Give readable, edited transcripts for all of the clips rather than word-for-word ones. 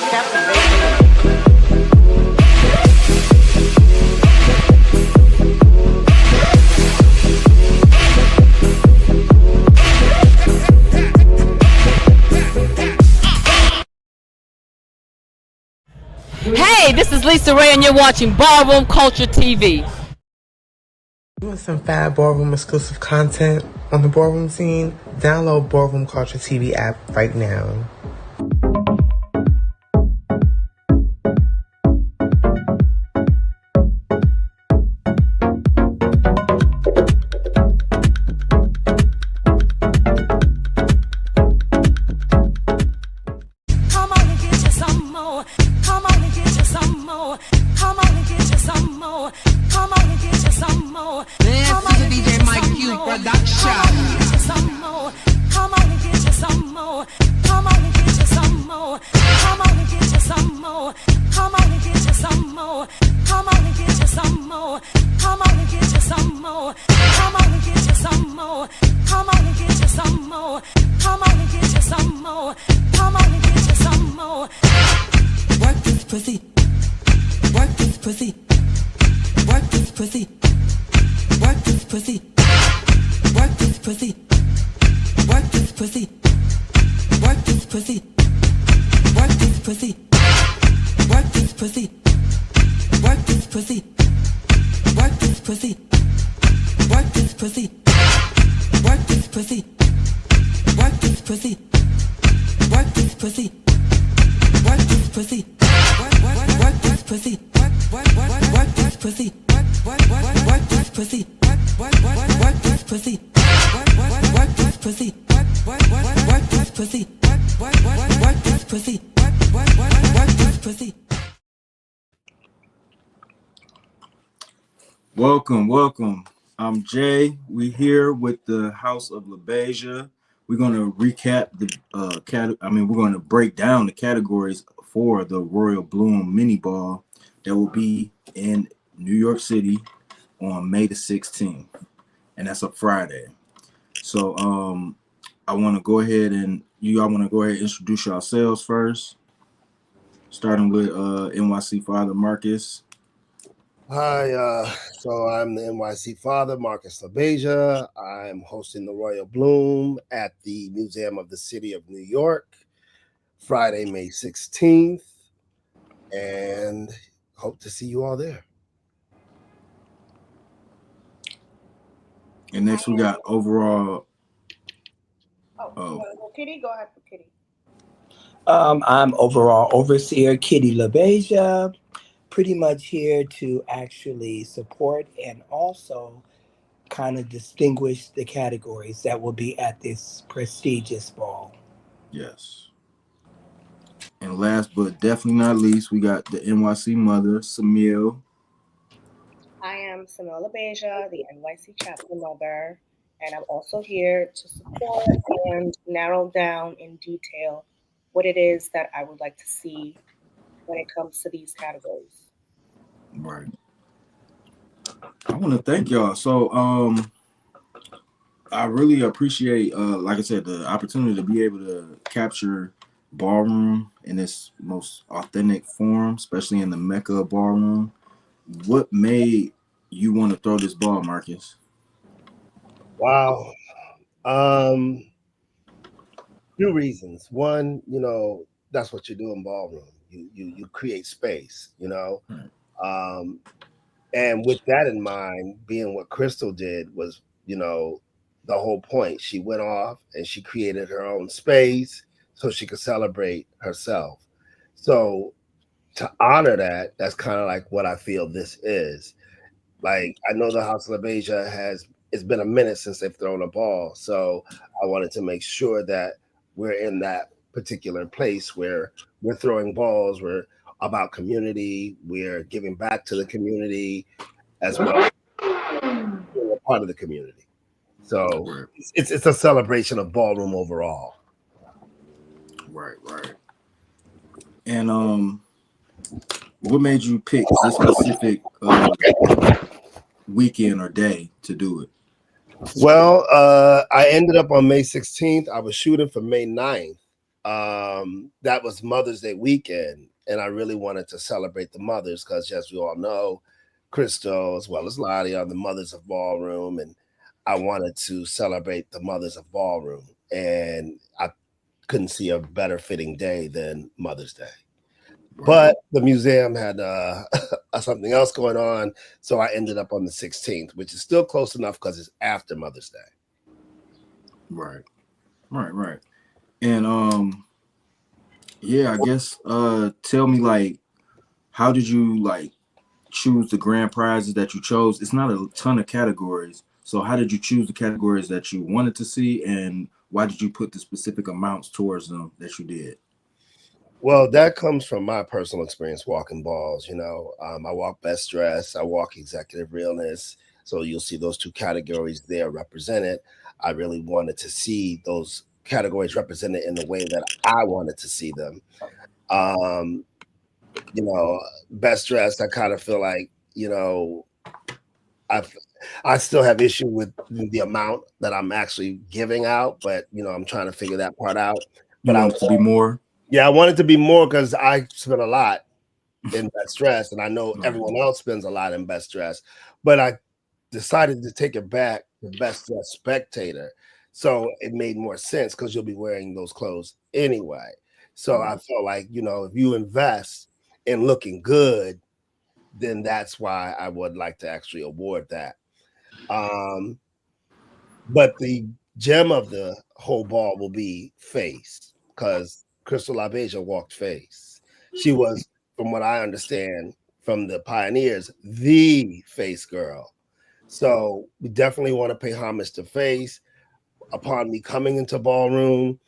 Hey, this is Lisa Ray, and you're watching Ballroom Culture TV. You want some fab ballroom exclusive content on the ballroom scene? Download Ballroom Culture TV app right now. Welcome. I'm Jay. We here with the House of Labeija. We're going to recap the we're going to break down the categories for the Royal Bloom Mini Ball that will be in New York City on May the 16th, and that's a Friday. So I want to go ahead and introduce yourselves first, starting with NYC Father Marcus. Hi, so I'm the NYC Father, Marcus Labeija. I'm hosting the Royal Bloom at the Museum of the City of New York, Friday, May 16th, and hope to see you all there. And next we got overall. Kitty, go ahead, Kitty. I'm overall overseer Kitty Labeija. Pretty much here to actually support and also kind of distinguish the categories that will be at this prestigious ball. Yes. And last but definitely not least, we got the NYC mother, Samil. I am Samil Labeija, the NYC chapter mother, and I'm also here to support and narrow down in detail what it is that I would like to see when it comes to these categories. Right. I want to thank y'all. So I really appreciate like I said, the opportunity to be able to capture ballroom in its most authentic form, especially in the Mecca of ballroom. What made you want to throw this ball, Marcus? Wow. Few reasons. One, that's what you do in ballroom. You create space, Right. And with that in mind, being what Crystal did was, the whole point. She went off and she created her own space so she could celebrate herself. So to honor that, that's kind of like what I feel this is. Like, I know the House of Labeija it's been a minute since they've thrown a ball. So I wanted to make sure that we're in that particular place where we're throwing balls, we're about community, we're giving back to the community as well, being a part of the community. So it's a celebration of ballroom overall. Right. And what made you pick this specific weekend or day to do it? Well, I ended up on May 16th. I was shooting for May 9th. that was Mother's Day weekend, and I really wanted to celebrate the mothers because, as we all know, Crystal as well as Lottie are the mothers of ballroom, and I wanted to celebrate the mothers of ballroom, and I couldn't see a better fitting day than Mother's Day. But the museum had something else going on, so I ended up on the 16th, which is still close enough because it's after Mother's Day. Right. And yeah, I guess tell me, like, how did you like choose the grand prizes that you chose? It's not a ton of categories. So how did you choose the categories that you wanted to see, and why did you put the specific amounts towards them that you did? Well, that comes from my personal experience walking balls. I walk best dress, I walk executive realness. So you'll see those two categories there represented. I really wanted to see those categories represented in the way that I wanted to see them. Um, Best dressed, I kind of feel like, I I still have issue with the amount that I'm actually giving out, but I'm trying to figure that part out. You But want it to be more? yeah, I want it to be more because I spend a lot in best dress, and I know Right. everyone else spends a lot in best dress. But I decided to take it back to best dress spectator, so it made more sense because you'll be wearing those clothes anyway. So I felt like if you invest in looking good, then that's why I would like to actually award that. Um, but the gem of the whole ball will be face because Crystal Labeija walked face. She was, from what I understand from the pioneers, the face girl. So we definitely want to pay homage to face. Upon me coming into ballroom,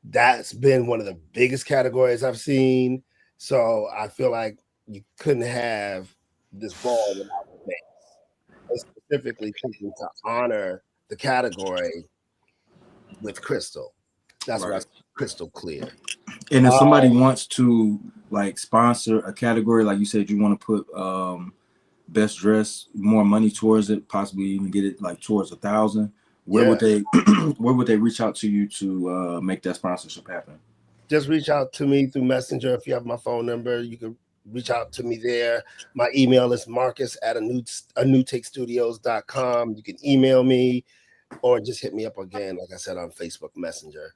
that's been one of the biggest categories I've seen. So I feel like you couldn't have this ball without face. And specifically thinking to honor the category with Crystal. That's why Right. it's crystal clear. And if Uh, somebody wants to like sponsor a category, like you said, you want to put best dress more money towards it, possibly even get it like towards 1,000. Where yeah, would they where would they reach out to you to make that sponsorship happen? just reach out to me through Messenger. If you have my phone number, you can reach out to me there. My email is Marcus at a new take studios.com. You can email me or just hit me up again, like I said, on Facebook Messenger.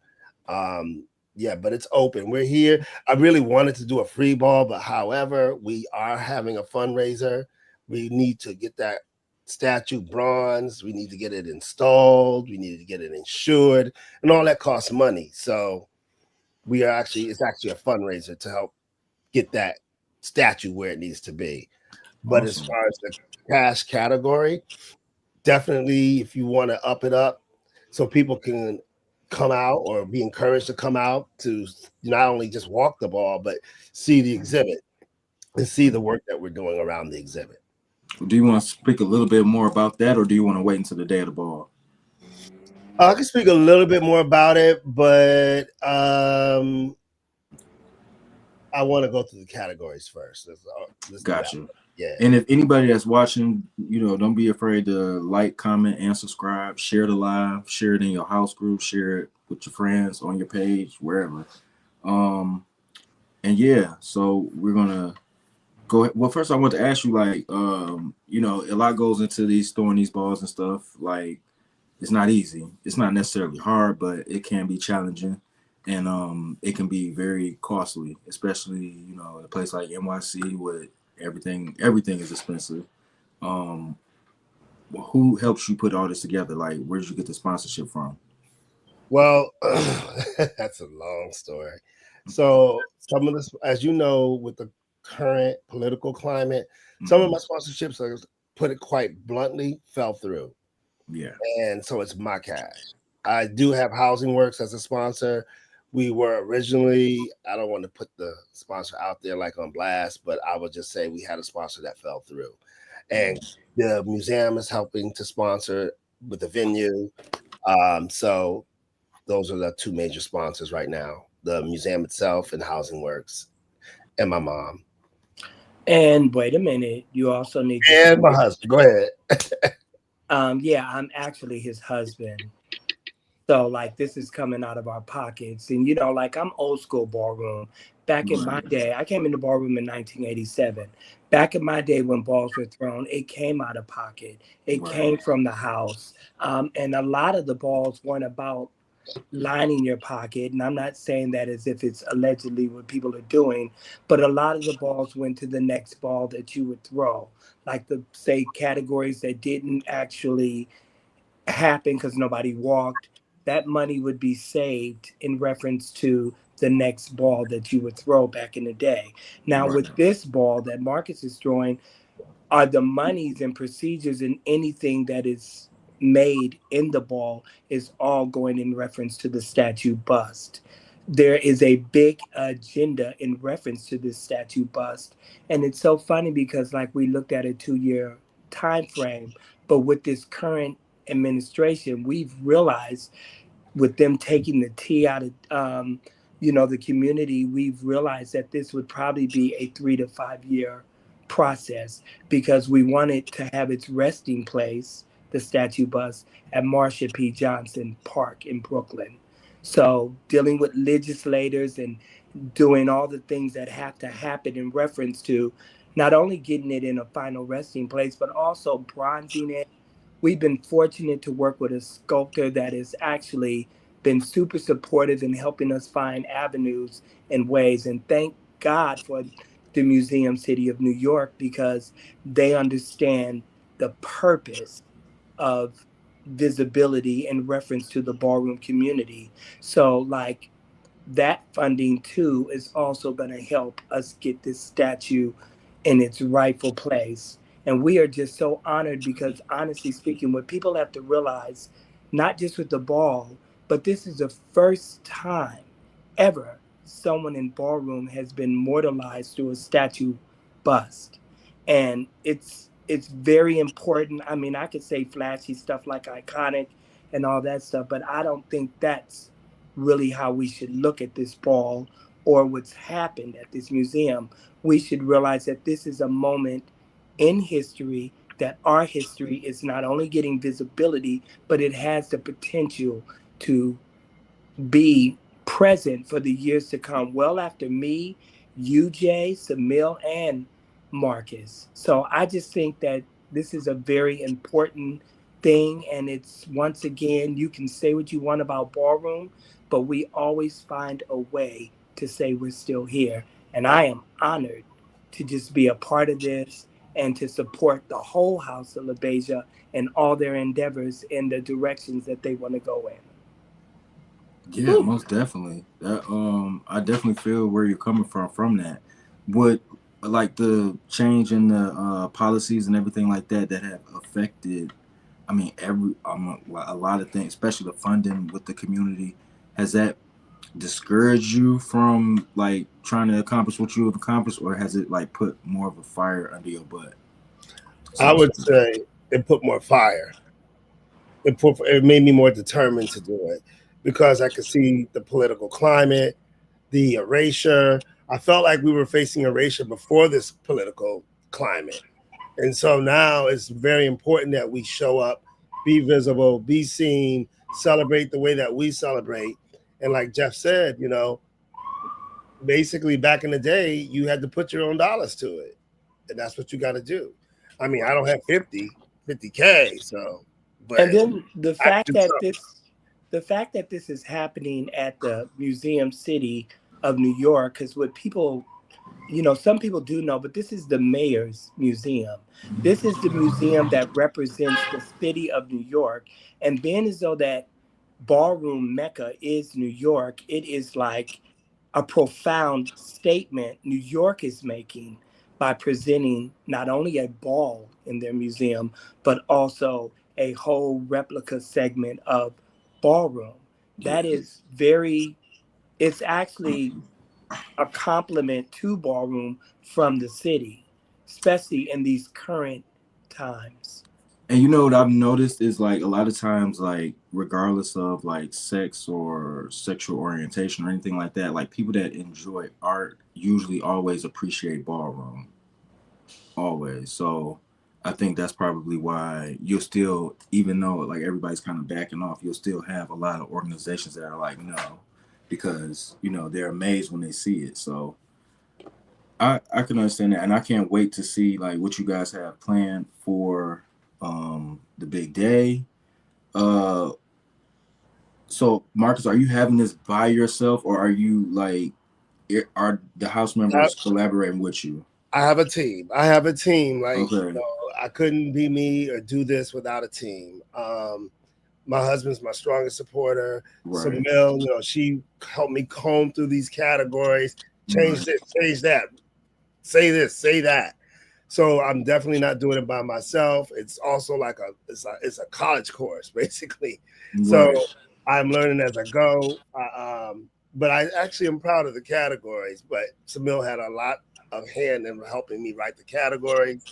Yeah, but it's open. We're here. I really wanted to do a free ball, but however, we are having a fundraiser. We need to get that statue bronze. We need to get it installed. We need to get it insured, and all that costs money. So it's actually a fundraiser to help get that statue where it needs to be. But as Awesome. far as the cash category, definitely if you want to up it up so people can come out or be encouraged to come out to not only just walk the ball but see the exhibit and see the work that we're doing around the exhibit. Do you want to speak a little bit more about that, or do you want to wait until the day of the ball? I can speak a little bit more about it, but I want to go through the categories first. Let's do that. Gotcha. Yeah. And if anybody that's watching, don't be afraid to like, comment, and subscribe. Share the live. Share it in your house group. Share it with your friends on your page, wherever. And yeah, so we're gonna go ahead. Well, first I want to ask you, like, a lot goes into these throwing these balls and stuff. Like, it's not easy. It's not necessarily hard, but it can be challenging, and it can be very costly, especially in a place like NYC with everything is expensive. Um, who helps you put all this together? Like, where did you get the sponsorship from? Well, that's a long story. So some of this, as you know, with the current political climate, some of my sponsorships, put it quite bluntly, fell through. Yeah. And so it's my cash. I do have Housing Works as a sponsor. We were originally, I don't want to put the sponsor out there like on blast, but I would just say we had a sponsor that fell through. And the museum is helping to sponsor with the venue. So those are the two major sponsors right now, the museum itself and Housing Works, and my mom. And wait a minute, you also need to. And my husband. Go ahead. Yeah, I'm actually his husband. So like this is coming out of our pockets. And like I'm old school ballroom. Back in my Right. day, I came into ballroom in 1987. Back in my day when balls were thrown, it came out of pocket. It Right. came from the house. And a lot of the balls weren't about lining your pocket. And I'm not saying that as if it's allegedly what people are doing, but a lot of the balls went to the next ball that you would throw. Like the say categories that didn't actually happen because nobody walked, that money would be saved in reference to the next ball that you would throw back in the day. Now, Right. with this ball that Marcus is throwing, are the monies and procedures and anything that is made in the ball is all going in reference to the statue bust. There is a big agenda in reference to this statue bust. And it's so funny because like we looked at a 2 year time frame, but with this current administration, we've realized with them taking the tea out of the community, we've realized that this would probably be a 3 to 5 year process because we wanted to have its resting place, the statue bus, at Marsha P. Johnson Park in Brooklyn. So dealing with legislators and doing all the things that have to happen in reference to not only getting it in a final resting place, but also bronzing it. We've been fortunate to work with a sculptor that has actually been super supportive in helping us find avenues and ways. And thank God for the Museum City of New York because they understand the purpose of visibility in reference to the ballroom community. So, like, that funding too is also going to help us get this statue in its rightful place. And we are just so honored because, honestly speaking, what people have to realize, not just with the ball, but this is the first time ever someone in ballroom has been mortalized through a statue bust. And it's very important. I mean, I could say flashy stuff like iconic and all that stuff, but I don't think that's really how we should look at this ball or what's happened at this museum. We should realize that this is a moment in history, that our history is not only getting visibility, but it has the potential to be present for the years to come, well after me, UJ, Samil, and Marcus. So I just think that this is a very important thing. And it's once again, you can say what you want about ballroom, but we always find a way to say we're still here. And I am honored to just be a part of this and to support the whole House of LaBeija and all their endeavors in the directions that they want to go in. Yeah, Whew. most definitely. That I definitely feel where you're coming from that. What like the change in the policies and everything like that that have affected, I mean, every a lot of things, especially the funding with the community. Has that discouraged you from like trying to accomplish what you have accomplished, or has it like put more of a fire under your butt, so I to would speak? say it put more fire. It made me more determined to do it because I could see the political climate, the erasure. I felt like we were facing erasure before this political climate. And so now it's very important that we show up, be visible, be seen, celebrate the way that we celebrate. And like Jeff said, basically back in the day, you had to put your own dollars to it. And that's what you got to do. I mean, I don't have 50K, so, And but then I can do something. the fact that this is happening at the Museum City of New York, because what people, some people do know, but this is the mayor's museum. This is the museum that represents the city of New York. And being as though that ballroom mecca is New York, it is like a profound statement New York is making by presenting not only a ball in their museum, but also a whole replica segment of ballroom. That Yeah. is very, it's actually a compliment to ballroom from the city, especially in these current times. And you know what I've noticed is like a lot of times, like regardless of like sex or sexual orientation or anything like that, like people that enjoy art usually always appreciate ballroom, always. So I think that's probably why you'll still, even though like everybody's kind of backing off, you'll still have a lot of organizations that are like, no, because they're amazed when they see it. So I can understand that, and I can't wait to see like what you guys have planned for the big day. Uh, so Marcus, are you having this by yourself, or are you like are the house members collaborating with you? I have a team. Like, Okay. I couldn't be me or do this without a team. My husband's my strongest supporter. Right. Samil, she helped me comb through these categories, change this, change that, say this, say that. So I'm definitely not doing it by myself. It's also like it's a college course basically. So Right. I'm learning as I go. But I actually am proud of the categories. But Samil had a lot of hand in helping me write the categories.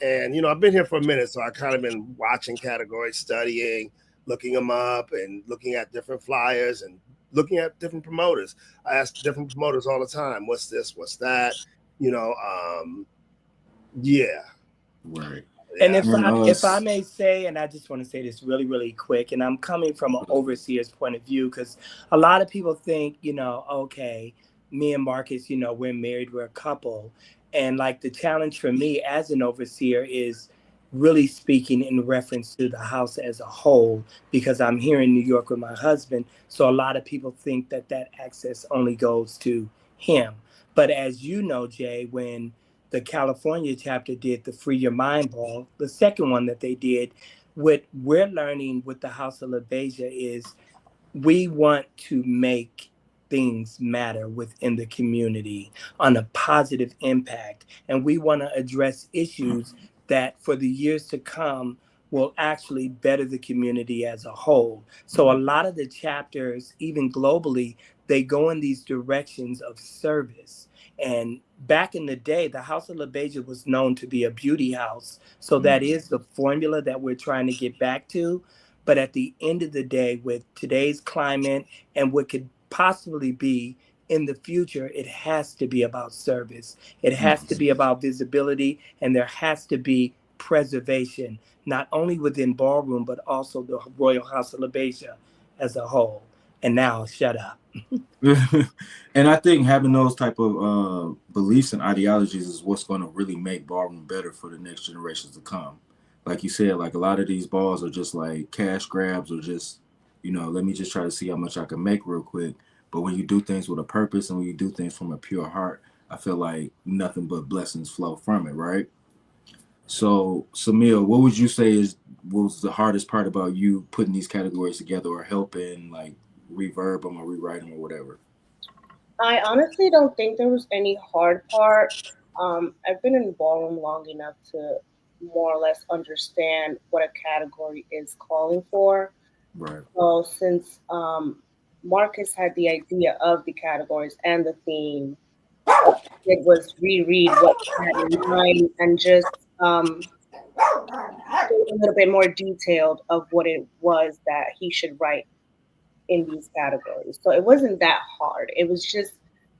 And I've been here for a minute, so I kind of been watching categories, studying, looking them up, and looking at different flyers and looking at different promoters. I ask different promoters all the time, "What's this? What's that?" Yeah. Right. And Yeah. if I may say, and I just want to say this really, really quick, and I'm coming from an overseer's point of view, because a lot of people think, okay, me and Marcus, we're married, we're a couple. And like the challenge for me as an overseer is really speaking in reference to the house as a whole, because I'm here in New York with my husband. So a lot of people think that access only goes to him. But as you know, Jay, when the California chapter did the Free Your Mind Ball, the second one that they did, what we're learning with the House of Labeija is we want to make things matter within the community on a positive impact. And we want to address issues that for the years to come will actually better the community as a whole. So a lot of the chapters, even globally, they go in these directions of service. And back in the day, the House of LaBeija was known to be a beauty house. So that is the formula that we're trying to get back to. But at the end of the day, with today's climate and what could possibly be in the future, it has to be about service. It has to be about visibility, and there has to be preservation, not only within ballroom, but also the Royal House of LaBeija as a whole. And now, shut up. And I think having those type of beliefs and ideologies is what's going to really make ballroom better for the next generations to come. Like you said, like a lot of these balls are just like cash grabs or just, let me just try to see how much I can make real quick. But when you do things with a purpose and when you do things from a pure heart, I feel like nothing but blessings flow from it, right? So, Samil, what would you say was the hardest part about you putting these categories together or helping like reverb them or rewrite them or whatever? I honestly don't think there was any hard part. I've been in ballroom long enough to more or less understand what a category is calling for. Right. So since Marcus had the idea of the categories and the theme, all I did was reread what he had in mind and just go a little bit more detailed of what it was that he should write in these categories. So it wasn't that hard. It was just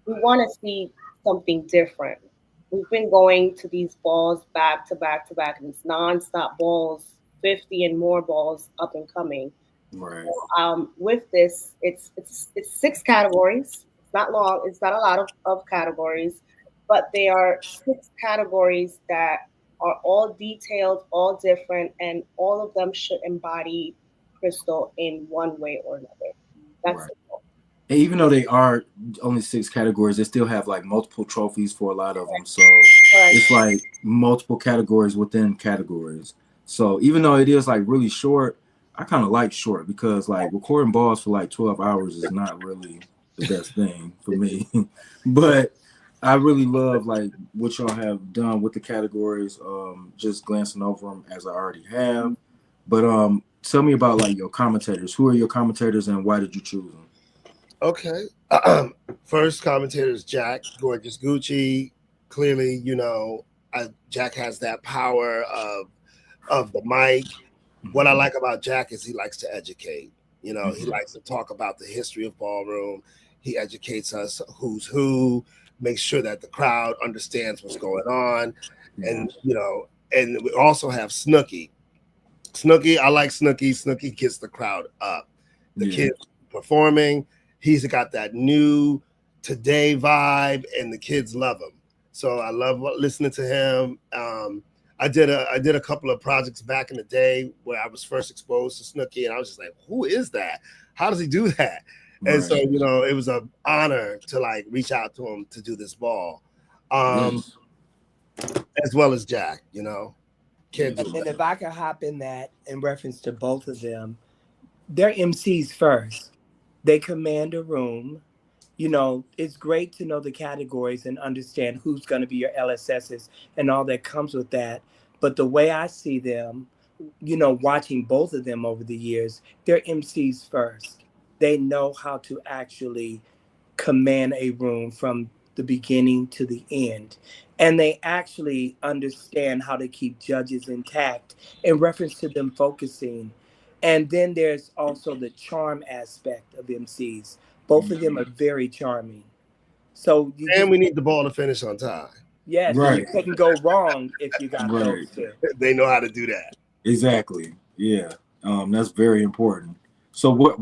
we want to see something different. We've been going to these balls back to back to back, and it's nonstop balls, 50 and more balls up and coming. Right. With this, it's six categories. It's not long. It's not a lot of categories, but they are six categories that are all detailed, all different, and all of them should embody crystal in one way or another. That's Right. the goal. And even though they are only six categories, they still have like multiple trophies for a lot of them. So Correct. it's like multiple categories within categories. So even though it is like really short, I kind of like short because like recording balls for like 12 hours is not really the best thing for me. But I really love like what y'all have done with the categories. Just glancing over them as I already have. But tell me about like your commentators. Who are your commentators and why did you choose them? Okay. First commentator is Jack, Gorgeous Gucci. Clearly, Jack has that power of the mic. What I like about Jack is he likes to educate. He likes to talk about the history of ballroom. He educates us who's who, makes sure that the crowd understands what's going on. And, And we also have Snooki. Snooki, I like Snooki. Snooki gets the crowd up. The Yeah. kids performing. He's got that new today vibe, and the kids love him. So I love listening to him. I did a couple of projects back in the day where I was first exposed to Snooki, and I was just like, "Who is that? How does he do that?" And so, Right. it was an honor to like reach out to him to do this ball, Yes. as well as Jack. Can't do And that. if I could hop in that in reference to both of them, they're MCs first. They command a room. It's great to know the categories and understand who's going to be your LSSs and all that comes with that. But the way I see them, watching both of them over the years, they're MCs first. They know how to actually command a room from the beginning to the end. And they actually understand how to keep judges intact in reference to them focusing. And then there's also the charm aspect of MCs. Both of them are very charming. So you And just, we need the ball to finish on time. yes, and you Right. couldn't go wrong if you got Right. those two. They know how to do that. Exactly. Yeah. That's very important. So what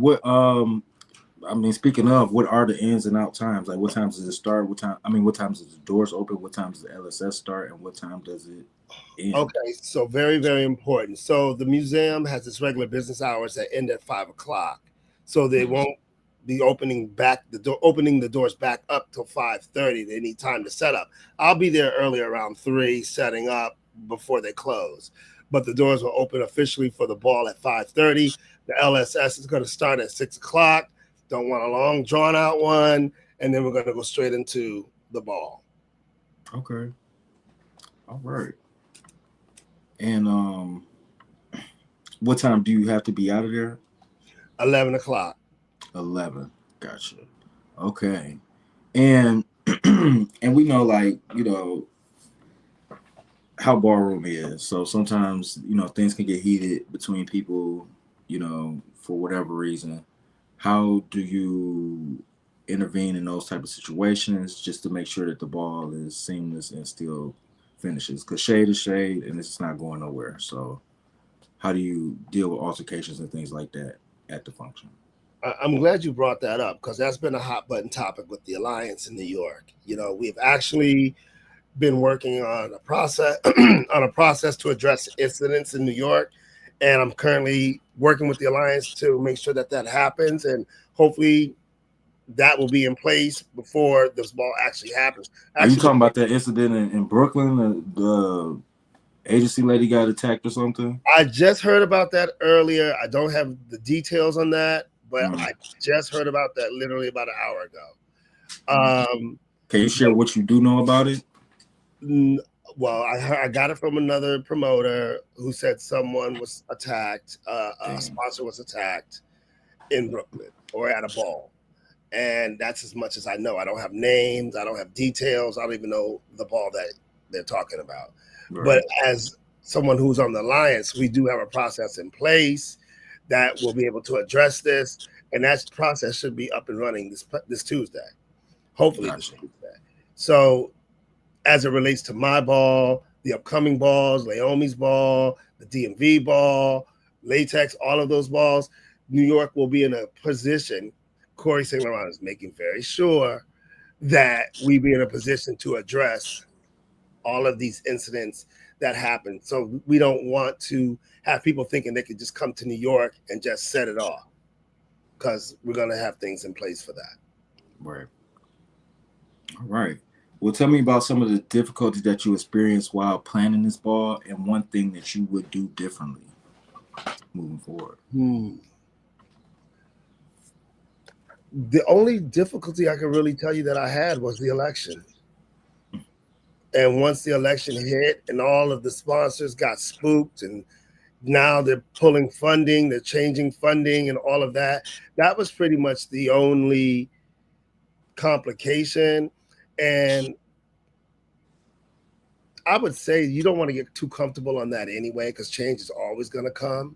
I mean, speaking of, what are the ins and out times? Like, what times does it start? What times does the doors open? What times does the LSS start? And what time does it end? Okay, so very, very important. So the museum has its regular business hours that end at 5 o'clock. So they won't be opening the doors back up till 5:30. They need time to set up. I'll be there early around 3, setting up before they close. But the doors will open officially for the ball at 5:30. The LSS is going to start at 6 o'clock. Don't want a long drawn out one, and then we're going to go straight into the ball. Okay. All right. And what time do you have to be out of there? 11 o'clock. 11. Gotcha. Okay. And and we know, like, how ballroom is. So sometimes, things can get heated between people, for whatever reason. How do you intervene in those type of situations just to make sure that the ball is seamless and still finishes? Because shade is shade and it's not going nowhere. So how do you deal with altercations and things like that at the function? I'm glad you brought that up because that's been a hot button topic with the Alliance in New York. We've actually been working on a process to address incidents in New York, and I'm currently working with the Alliance to make sure that happens, and hopefully that will be in place before this ball actually happens. Are you Actually, talking about that incident in Brooklyn? The agency lady got attacked or something? I just heard about that earlier. I don't have the details on that, but I just heard about that literally about an hour ago. Can you share what you do know about it? Well, I got it from another promoter who said someone was attacked, a sponsor was attacked in Brooklyn or at a ball. And that's as much as I know. I don't have names. I don't have details. I don't even know the ball that they're talking about. Right. But as someone who's on the Alliance, we do have a process in place that will be able to address this. And that process should be up and running this Tuesday, hopefully this Tuesday. So as it relates to my ball, the upcoming balls, Laomi's ball, the DMV ball, Latex, all of those balls, New York will be in a position. Corey St. Laurent is making very sure that we be in a position to address all of these incidents that happen. So we don't want to have people thinking they could just come to New York and just set it off, because we're going to have things in place for that. Right. All right. Well, tell me about some of the difficulties that you experienced while planning this ball and one thing that you would do differently moving forward. The only difficulty I can really tell you that I had was the election. And once the election hit and all of the sponsors got spooked and now they're pulling funding, they're changing funding and all of that, that was pretty much the only complication. And I would say you don't want to get too comfortable on that anyway, because change is always going to come.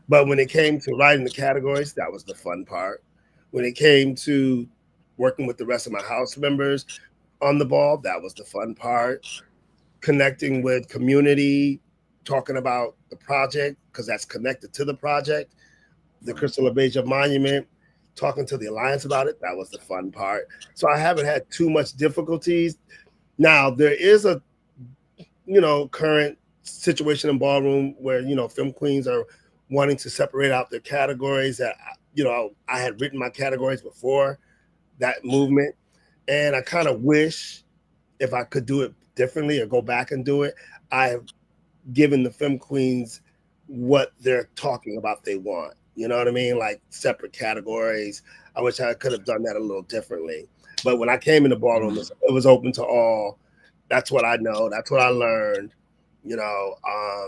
But when it came to writing the categories, that was the fun part. When it came to working with the rest of my house members on the ball, that was the fun part. connecting with community, talking about the project because that's connected to the project, the Crystal Labeija Monument, talking to the Alliance about it. That was the fun part. So I haven't had too much difficulties. Now there is a current situation in ballroom where film queens are wanting to separate out their categories. That I had written my categories before that movement, and I kind of wish if I could do it differently or go back and do it. I have given the film queens what they're talking about they want. You know what I mean? Like separate categories. I wish I could have done that a little differently. But when I came in the ballroom, it was open to all. That's what I know. That's what I learned.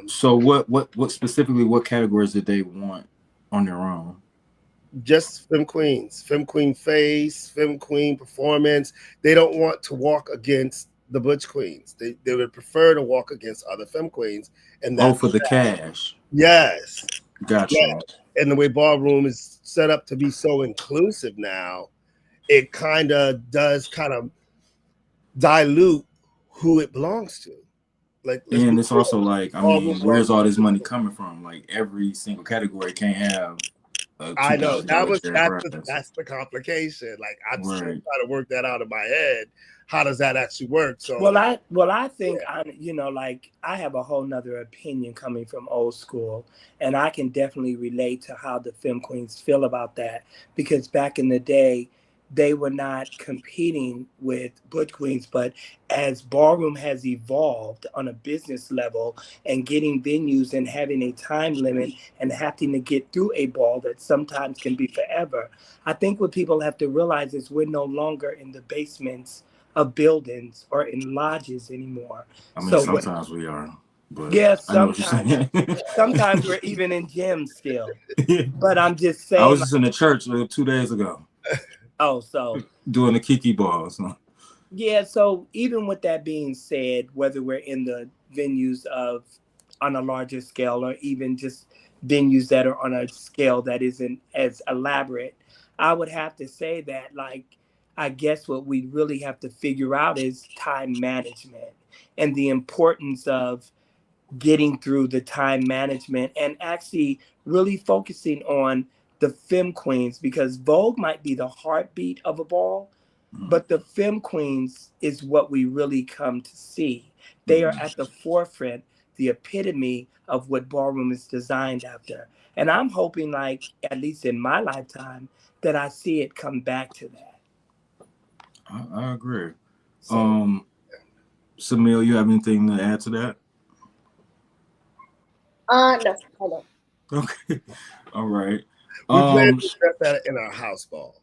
So what specifically, what categories did they want on their own? Just film queens, film queen face, film queen performance. They don't want to walk against the butch queens. They would prefer to walk against other film queens. And that's for the cash. Yes. Gotcha. Yeah. And the way ballroom is set up to be so inclusive now, it kind of does dilute who it belongs to. Like, and it's also like, I mean, where's all this money coming from? Like every single category can't have a I know that's the complication. Like I'm still trying to work that out in my head. How does that actually work? So I think like I have a whole nother opinion coming from old school, and I can definitely relate to how the film queens feel about that, because back in the day they were not competing with butch queens, but as ballroom has evolved on a business level and getting venues and having a time limit and having to get through a ball that sometimes can be forever, I think what people have to realize is we're no longer in the basements of buildings or in lodges anymore. I mean, sometimes we are. But yeah, sometimes. Sometimes we're even in gyms still. But I'm just saying. I was just in the church 2 days ago. Oh, so doing the kiki balls. Huh? Yeah, so even with that being said, whether we're in the venues of on a larger scale or even just venues that are on a scale that isn't as elaborate, I would have to say that, like, I guess what we really have to figure out is time management and the importance of getting through the time management and actually really focusing on the femme queens, because Vogue might be the heartbeat of a ball, but the femme queens is what we really come to see. They are at the forefront, the epitome of what ballroom is designed after. And I'm hoping, like, at least in my lifetime, that I see it come back to that. I agree. So, Samil, you have anything to add to that? No, hold on. Okay. All right. We plan to address that in our house ball.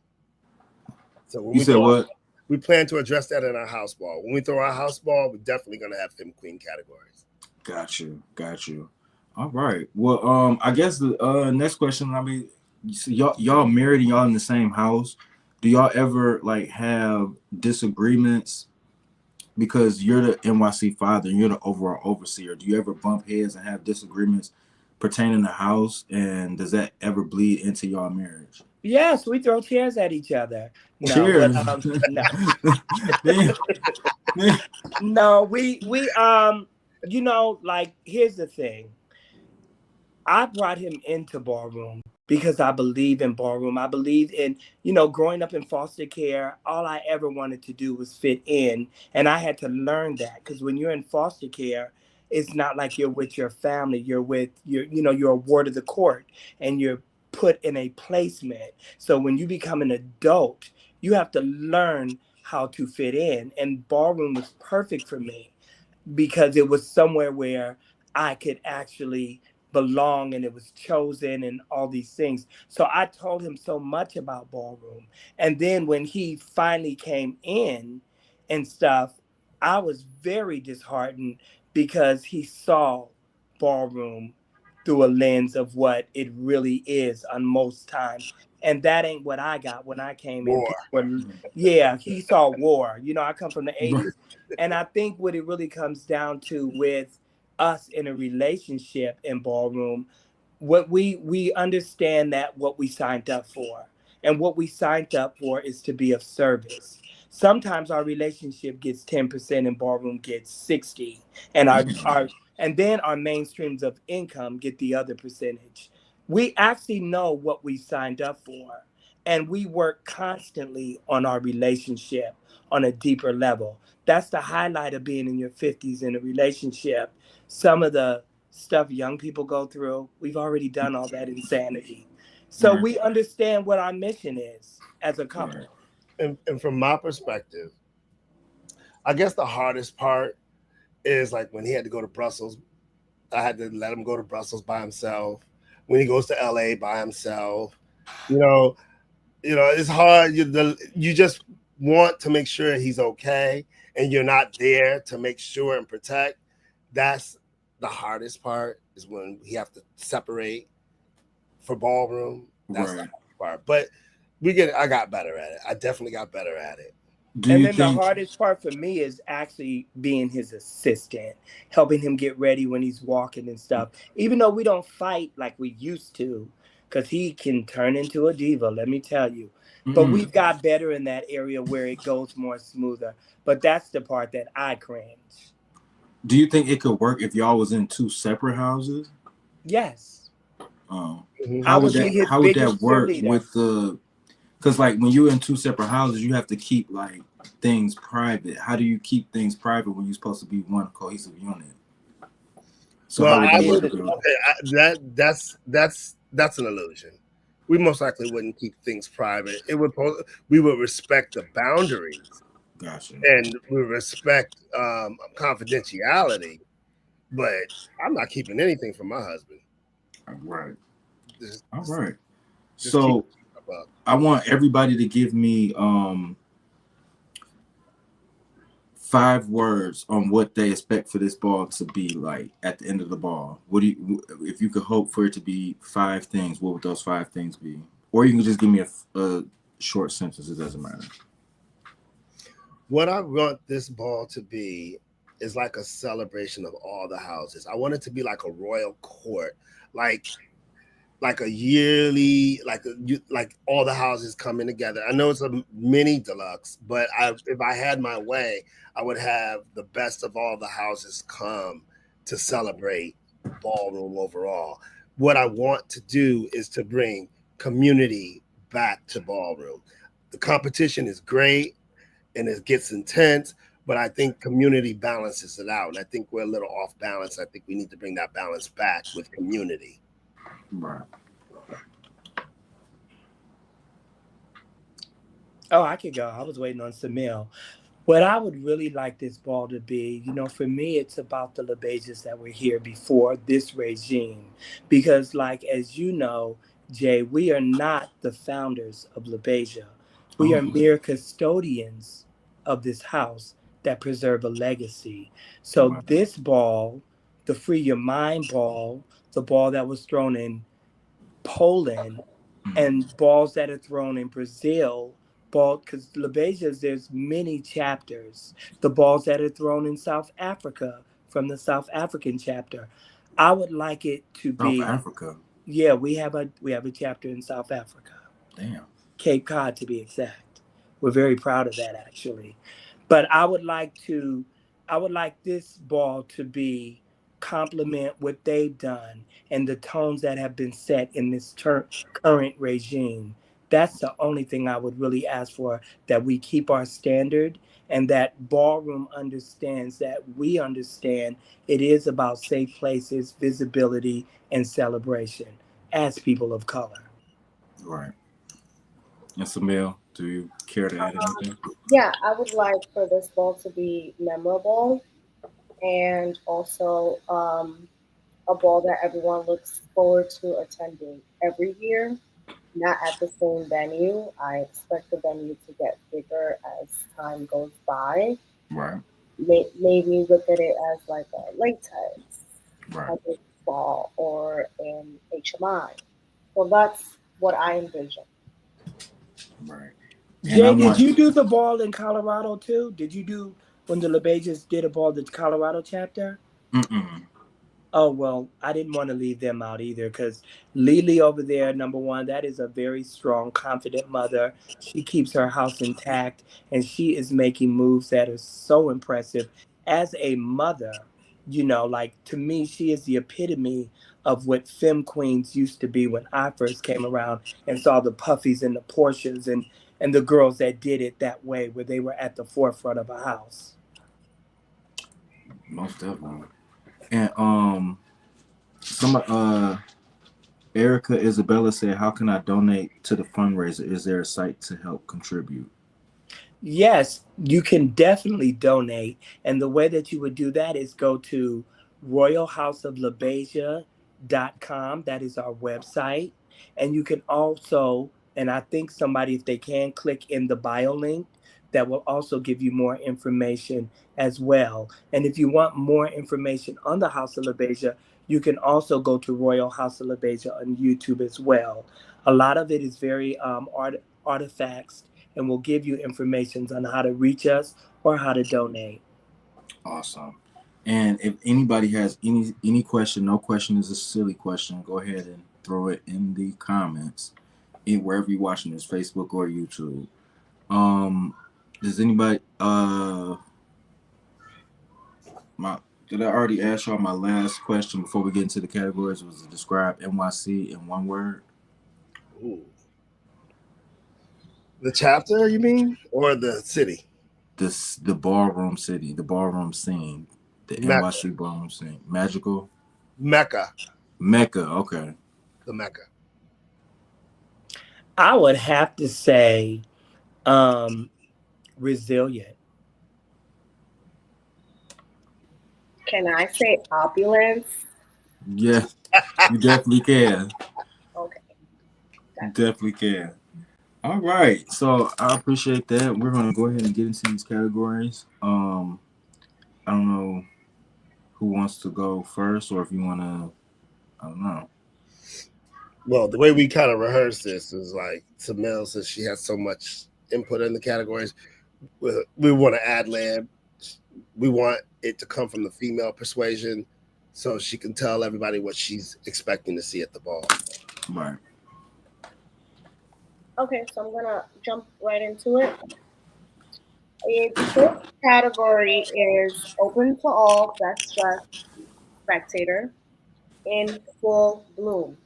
So when you said what? We plan to address that in our house ball. When we throw our house ball, we're definitely going to have femme queen categories. Got you. All right. Well, I guess the next question. I mean, so y'all married and y'all in the same house. Do y'all ever like have disagreements? Because you're the NYC father and you're the overall overseer. Do you ever bump heads and have disagreements pertaining to house? And does that ever bleed into your marriage? Yes, we throw chairs at each other. No, cheers. But, no, we like, here's the thing. I brought him into ballroom because I believe in ballroom. I believe in, growing up in foster care, all I ever wanted to do was fit in. And I had to learn that, because when you're in foster care, it's not like you're with your family. You're with you're a ward of the court and you're put in a placement. So when you become an adult, you have to learn how to fit in. And ballroom was perfect for me because it was somewhere where I could actually belong, and it was chosen and all these things. So I told him so much about ballroom. And then when he finally came in and stuff, I was very disheartened because he saw ballroom through a lens of what it really is on most times. And that ain't what I got when I came in. He saw war. I come from the 80s. And I think what it really comes down to with us in a relationship in ballroom, what we understand that what we signed up for. And what we signed up for is to be of service. Sometimes our relationship gets 10% and ballroom gets 60, and our main streams of income get the other percentage. We actually know what we signed up for, and we work constantly on our relationship on a deeper level. That's the highlight of being in your 50s in a relationship. Some of the stuff young people go through, we've already done all that insanity. So Right. we understand what our mission is as a couple. Right. And from my perspective, I guess the hardest part is like when he had to go to Brussels. I had to let him go to Brussels by himself. When he goes to LA by himself, you know, it's hard. You just want to make sure he's okay, and you're not there to make sure and protect. That's the hardest part, is when we have to separate for ballroom. That's the Right. hardest part. But I got better at it. I definitely got better at it. Do And you then the think? hardest part for me is actually being his assistant, helping him get ready when he's walking and stuff. Even though we don't fight like we used to, because he can turn into a diva, let me tell you. But Mm, we've got better in that area where it goes more smoother. But that's the part that I cringe. do you think it could work if y'all was in two separate houses? Yes, Um, Mhm. I how would would be that his how would that biggest work cheerleader. with the? Because like when you're in two separate houses, you have to keep like things private. How do you keep things private when you're supposed to be one cohesive unit? So Well, how would I that It, work? wouldn't. Okay, that's an illusion. We most likely wouldn't keep things private. We would respect the boundaries, Gotcha. and we respect confidentiality. But I'm not keeping anything from my husband. All right. Just, All just, right. just keep So stuff up. I want everybody to give me 5 words on what they expect for this ball to be like at the end of the ball. What do you, if you could hope for it to be 5 things, what would those 5 things be? Or you can just give me a short sentence. It doesn't matter. What I want this ball to be is like a celebration of all the houses. I want it to be like a royal court, like a yearly, like all the houses coming together. I know it's a mini deluxe, but if I had my way, I would have the best of all the houses come to celebrate ballroom overall. What I want to do is to bring community back to ballroom. The competition is great and it gets intense, but I think community balances it out. And I think we're a little off balance. I think we need to bring that balance back with community. Right. oh, I could go. I was waiting on Samil. What I would really like this ball to be, for me, it's about the Labeijas that were here before this regime. Because, like, as you know, Jay, we are not the founders of Labeija. We are Oh, mere custodians of this house that preserve a legacy. So, right. this ball, the Free Your Mind ball, the ball that was thrown in Poland, Mm, and balls that are thrown in Brazil, ball because Labeijas, there's many chapters. The balls that are thrown in South Africa from the South African chapter. I would like it to South be, Africa. yeah, we have a chapter in South Africa. Damn. Cape Cod to be exact. We're very proud of that actually. But I would like this ball to be complement what they've done and the tones that have been set in this current regime. That's the only thing I would really ask for, that we keep our standard and that ballroom understands that we understand it is about safe places, visibility, and celebration as people of color. Right. And Samil, do you care to add anything? Yeah, I would like for this ball to be memorable and also a ball that everyone looks forward to attending every year, not at the same venue. I expect the venue to get bigger as time goes by. Right. Maybe look at it as like a latex Right. type of ball or an HMI. So that's what I envision. Right. And I Jay, did want. you do the ball in Colorado too? Did you do when the LeBages did a ball the Colorado chapter? Mm-mm. Oh, well, I didn't want to leave them out either because Lily over there, number one, that is a very strong, confident mother. She keeps her house intact and she is making moves that are so impressive. As a mother, like to me, she is the epitome of what femme queens used to be when I first came around and saw the Puffies and the Porsches and the girls that did it that way, where they were at the forefront of a house. Most definitely. And Erica Isabella said, "How can I donate to the fundraiser? Is there a site to help contribute?" Yes, you can definitely donate. And the way that you would do that is go to royalhouseoflabeija.com. That is our website. And you can also, and I think somebody, if they can, click in the bio link, that will also give you more information as well. And if you want more information on the House of LaBeija, you can also go to Royal House of LaBeija on YouTube as well. A lot of it is very artifacts and we'll give you information on how to reach us or how to donate. Awesome. And if anybody has any question, no question is a silly question. Go ahead and throw it in the comments, wherever you're watching this, Facebook or YouTube. Does anybody my did I already ask y'all my last question before we get into the categories? Was to describe NYC in one word? Ooh. The chapter, you mean, or the city? The ballroom city, the ballroom scene, the Mecca. NYC ballroom scene. Magical? Mecca. Mecca, okay. The Mecca. I would have to say resilient. Can I say opulence? Yeah, you definitely can. Okay. You definitely can. All right. So I appreciate that. We're gonna go ahead and get into these categories. I don't know who wants to go first or if you wanna I don't know. Well, the way we kind of rehearse this is like Tamil, since she has so much input in the categories, we want to ad lib. We want it to come from the female persuasion so she can tell everybody what she's expecting to see at the ball. Right. Okay, so I'm gonna jump right into it. The first category is open to all, best dressed spectator in full bloom.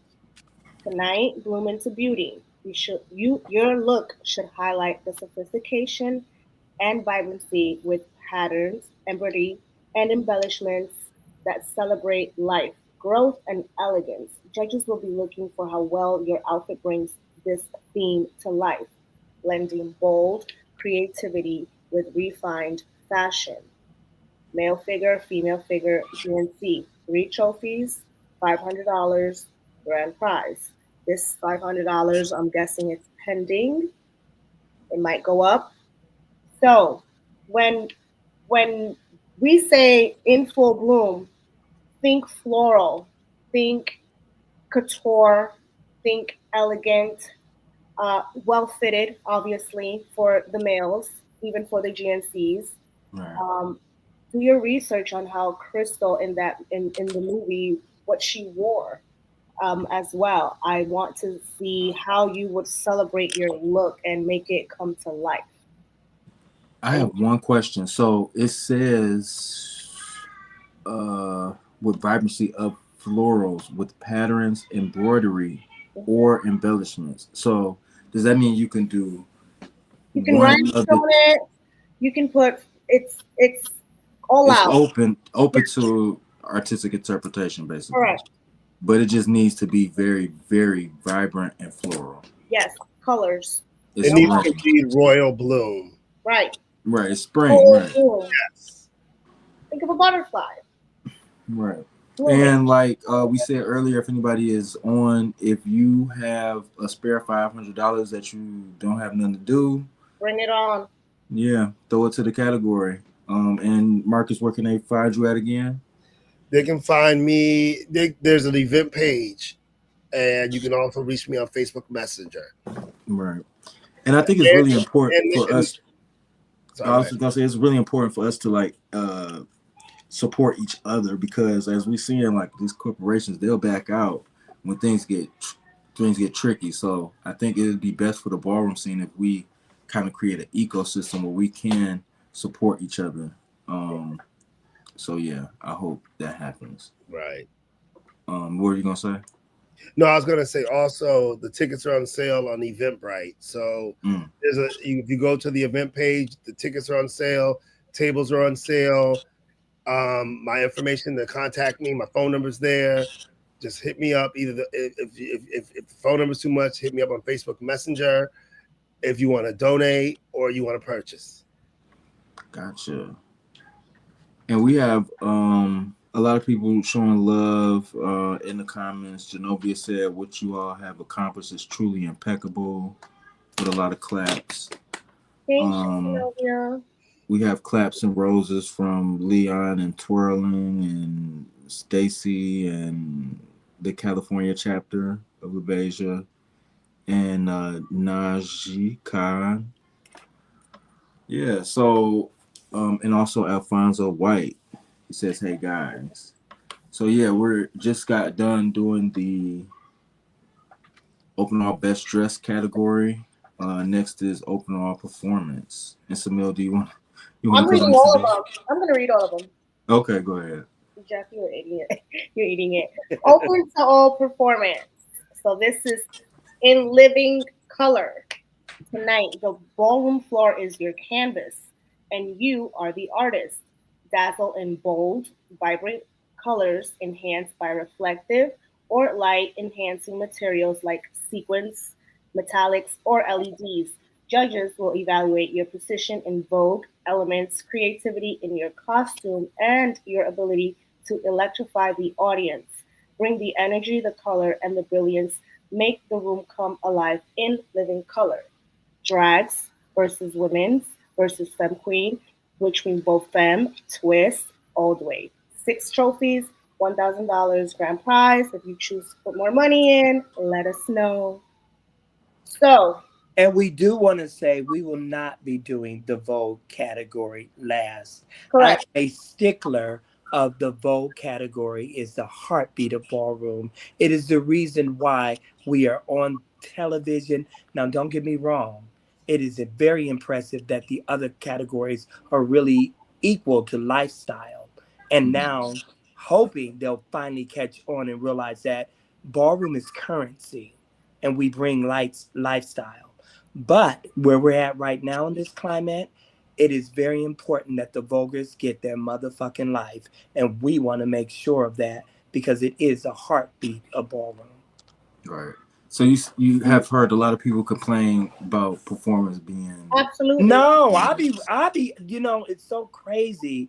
Tonight, bloom into beauty. Your look should highlight the sophistication and vibrancy with patterns, embroidery, and embellishments that celebrate life, growth, and elegance. Judges will be looking for how well your outfit brings this theme to life, blending bold creativity with refined fashion. Male figure, female figure, GNC. Three trophies, $500 grand prize. This $500, I'm guessing it's pending. It might go up. So when when we say in full bloom, think floral, think couture, think elegant, well fitted, obviously for the males, even for the GNCs. Right. Do your research on how Crystal in the movie what she wore as well. I want to see how you would celebrate your look and make it come to life. I have one question. So it says with vibrancy of florals with patterns, embroidery, or embellishments. So does that mean you can do You can one rhinestone of the it. You can put it's all it's out. open to artistic interpretation basically. Correct. But it just needs to be very, very vibrant and floral. Yes, colors. It's It needs to spring. be royal bloom. Right. Right, it's spring, Oh, right. bloom. Yes. Think of a butterfly. Right. Blooming. And like we said earlier, if anybody is on, if you have a spare $500 that you don't have nothing to do, Bring it on. yeah, throw it to the category. And Marcus, where can they find you at again? They can find me. There's an event page, and you can also reach me on Facebook Messenger. Right. And I think it's really important for us. Sorry, I was just gonna say it's really important for us to like support each other, because as we see in like these corporations, they'll back out when things get tricky. So I think it would be best for the ballroom scene if we kind of create an ecosystem where we can support each other. So yeah, I hope that happens. Right. What were you gonna say? No, I was gonna say also the tickets are on sale on Eventbrite. So there's if you go to the event page, the tickets are on sale, tables are on sale. My information to contact me, my phone number's there. Just hit me up. Either if the phone number's too much, hit me up on Facebook Messenger if you want to donate or you want to purchase. Gotcha. And we have a lot of people showing love in the comments. Genovia said, "What you all have accomplished is truly impeccable," with a lot of claps. Thank Um, you, Genovia. we have claps and roses from Leon and Twirling and Stacy and the California chapter of Labeija and Najee Khan. Yeah, so and also Alfonso White. He says, "Hey guys." So yeah, we're just got done doing the open all best dress category. Next is open all performance. And Samil, do you want I'm to put on reading the all of stage? them. I'm gonna read all of them. Okay, go ahead. Jeff, you're eating it. You're eating it. Open to all performance. So this is in living color. Tonight, the ballroom floor is your canvas, and you are the artist. Dazzle in bold, vibrant colors enhanced by reflective or light enhancing materials like sequins, metallics, or LEDs. Judges will evaluate your precision in vogue, elements, creativity in your costume, and your ability to electrify the audience. Bring the energy, the color, and the brilliance. Make the room come alive in living color. Drags versus women's versus femme queen, which means both femme, twist, all the way. 6 trophies, $1,000 grand prize. If you choose to put more money in, let us know. So, And we do want to say we will not be doing the Vogue category last. I'm correct. a stickler of the Vogue category is the heartbeat of ballroom. It is the reason why we are on television. Now, don't get me wrong. It is very impressive that the other categories are really equal to lifestyle. And now, hoping they'll finally catch on and realize that ballroom is currency and we bring lights lifestyle. But where we're at right now in this climate, it is very important that the Vulgars get their motherfucking life. And we want to make sure of that because it is a heartbeat of ballroom. Right. So you have heard a lot of people complain about performance being Absolutely. No, I be, it's so crazy.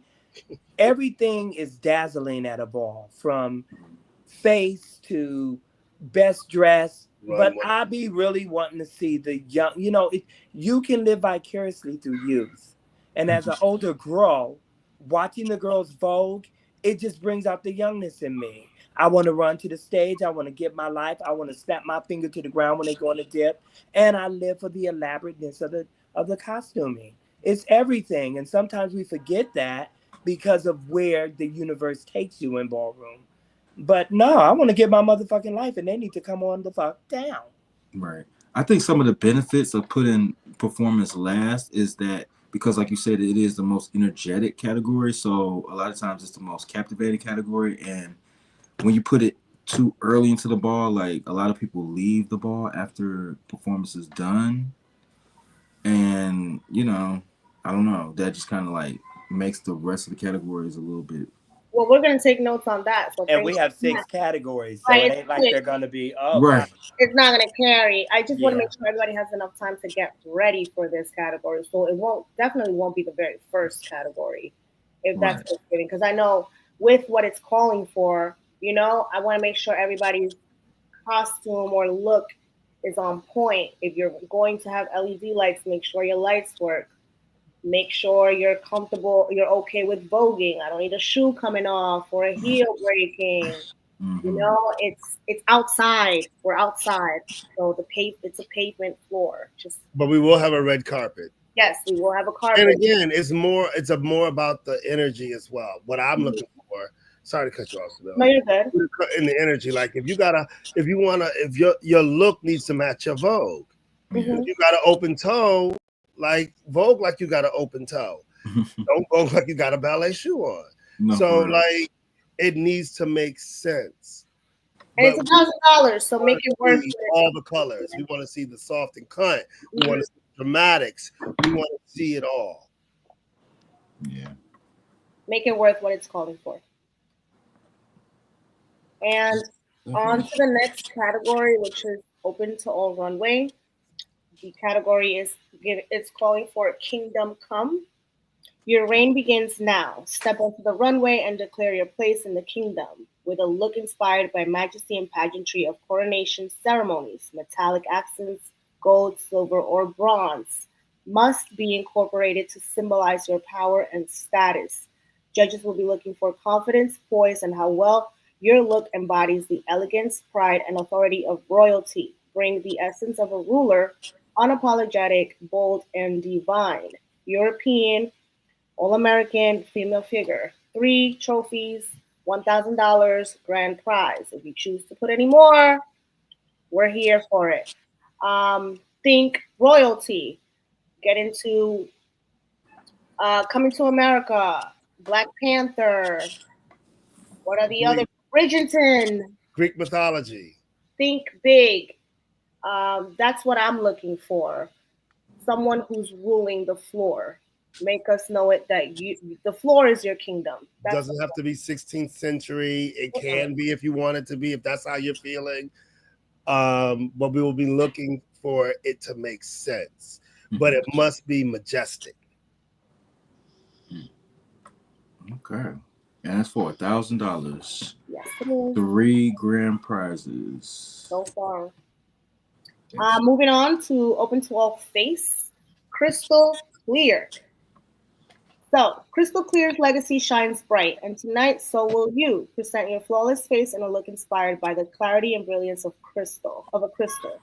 Everything is dazzling at a ball from face to best dress, but Runway. I be really wanting to see the young. You can live vicariously through youth, and as an older girl, watching the girls Vogue, it just brings out the youngness in me. I want to run to the stage. I want to give my life. I want to snap my finger to the ground when they go on a dip, and I live for the elaborateness of the costuming. It's everything, and sometimes we forget that because of where the universe takes you in ballroom. But no, I want to get my motherfucking life, and they need to come on the fuck down. right. I think some of the benefits of putting performance last is that because, like you said, it is the most energetic category. So a lot of times it's the most captivating category. And when you put it too early into the ball, like a lot of people leave the ball after performance is done. And, I don't know, that just kind of like makes the rest of the categories a little bit. Well, we're going to take notes on that. So, And thank we have you. 6 categories, so Right, it it's ain't like quick. they're gonna be. Oh Right. god, It's not going to carry. I just want to yeah, make sure everybody has enough time to get ready for this category. So, it definitely won't be the very first category, if that's Right. what's getting. Because I know with what it's calling for, I want to make sure everybody's costume or look is on point. If you're going to have LED lights, make sure your lights work. Make sure you're comfortable, you're okay with voguing. I don't need a shoe coming off or a heel breaking. Mm-hmm. It's outside. We're outside. So it's a pavement floor. Just But we will have a red carpet. Yes, we will have a carpet. And again, it's more about the energy as well. What I'm looking for. Sorry to cut you off, Bill. No, you're good. In the energy, like if your look needs to match your Vogue. Mhm. If you got an open toe, like Vogue, like you got an open toe. Don't Vogue like you got a ballet shoe on. No, So for real. like it needs to make sense. And it's $1,000, so make it worth it. All the colors. We want to see the soft and cunt. We want to see the dramatics. We want to see it all. Yeah. Make it worth what it's calling for. And on to the next category, which is open to all runway. The category it's calling for Kingdom Come. Your reign begins now. Step onto the runway and declare your place in the kingdom with a look inspired by majesty and pageantry of coronation ceremonies. Metallic accents, gold, silver, or bronze must be incorporated to symbolize your power and status. Judges will be looking for confidence, poise, and how well your look embodies the elegance, pride, and authority of royalty. Bring the essence of a ruler, unapologetic, bold, and divine. European, all American female figure. 3 trophies, $1,000 grand prize. If you choose to put any more, we're here for it. Think royalty. Get into Coming to America, Black Panther. What are the other? Bridgerton. Greek mythology. Think big. That's what I'm looking for. Someone who's ruling the floor. Make us know it that the floor is your kingdom. Doesn't have to be 16th century. It can be if you want it to be, if that's how you're feeling. But we will be looking for it to make sense. But it must be majestic. Okay. And that's for $1,000. Yes, it is. 3 grand prizes. So far. Moving on to open to all face, crystal clear. So, Crystal Clear's legacy shines bright, and tonight, so will you. Present your flawless face in a look inspired by the clarity and brilliance of a crystal.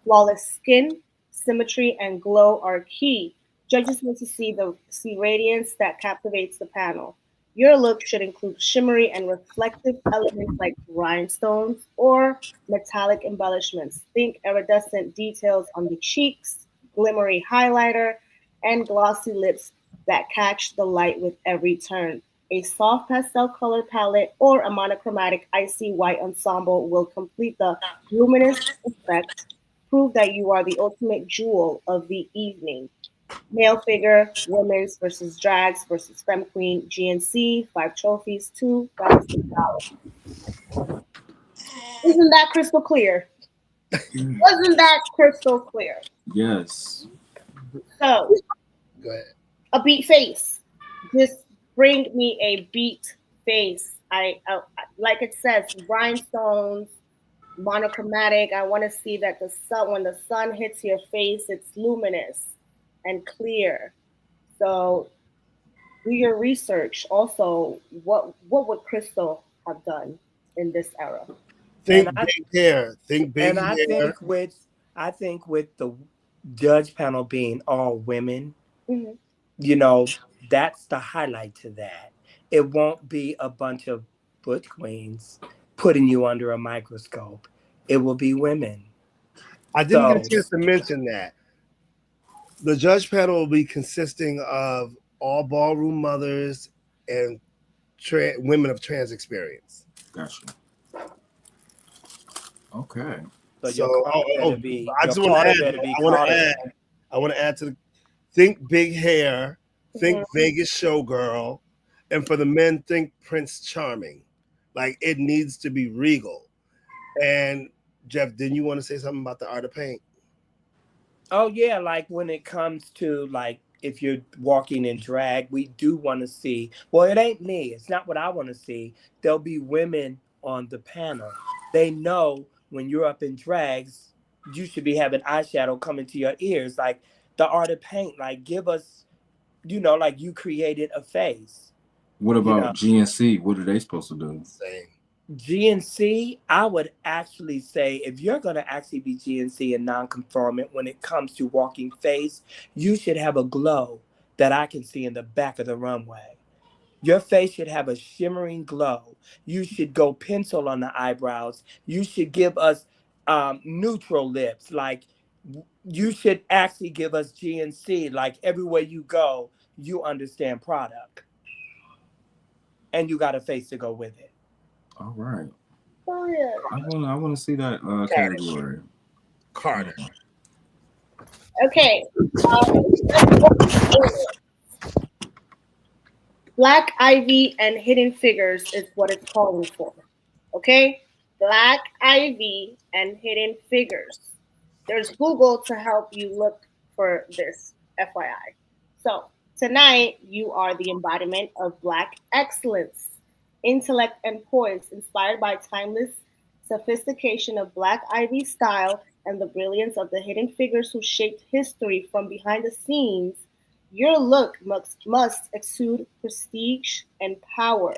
Flawless skin, symmetry, and glow are key. Judges want to see radiance that captivates the panel. Your look should include shimmery and reflective elements like rhinestones or metallic embellishments. Think iridescent details on the cheeks, glimmery highlighter, and glossy lips that catch the light with every turn. A soft pastel color palette or a monochromatic icy white ensemble will complete the luminous effect. Prove that you are the ultimate jewel of the evening. Male figure, women's versus drags versus femme queen, GNC, 5 trophies, $2,000. Isn't that crystal clear? Wasn't that crystal clear? Yes. So, Go ahead. a beat face. Just bring me a beat face. I like it says rhinestones, monochromatic. I want to see that when the sun hits your face, it's luminous and clear. So do your research. Also, what would Crystal have done in this era? Think big hair. Think big And hair. I think with the judge panel being all women, Mm-hmm. you know, that's the highlight to that. It won't be a bunch of butch queens putting you under a microscope. It will be women. I didn't get a chance to mention that. The judge panel will be consisting of all ballroom mothers and women of trans experience. Gotcha. Okay. So I want to add to the think big hair, think Vegas showgirl, and for the men, think Prince Charming. Like it needs to be regal. And Jeff, didn't you want to say something about the art of paint? Oh yeah, like when it comes to like if you're walking in drag, we do want to see. Well, it ain't me. It's not what I want to see. There'll be women on the panel. They know when you're up in drags, you should be having eyeshadow coming to your ears. Like the art of paint. Like give us, like you created a face. What about GNC? What are they supposed to do? Same. GNC, I would actually say if you're going to actually be GNC and non-conformant when it comes to walking face, you should have a glow that I can see in the back of the runway. Your face should have a shimmering glow. You should go pencil on the eyebrows. You should give us neutral lips. Like you should actually give us GNC. Like everywhere you go, you understand product, and you got a face to go with it. All right. Oh yeah. I wanna see that category. Carter. Okay. Black Ivy and Hidden Figures is what it's calling for. Okay? Black Ivy and Hidden Figures. There's Google to help you look for this, FYI. So, tonight, you are the embodiment of Black excellence, intellect, and poise, inspired by timeless sophistication of Black Ivy style and the brilliance of the hidden figures who shaped history from behind the scenes. Your look must exude prestige and power,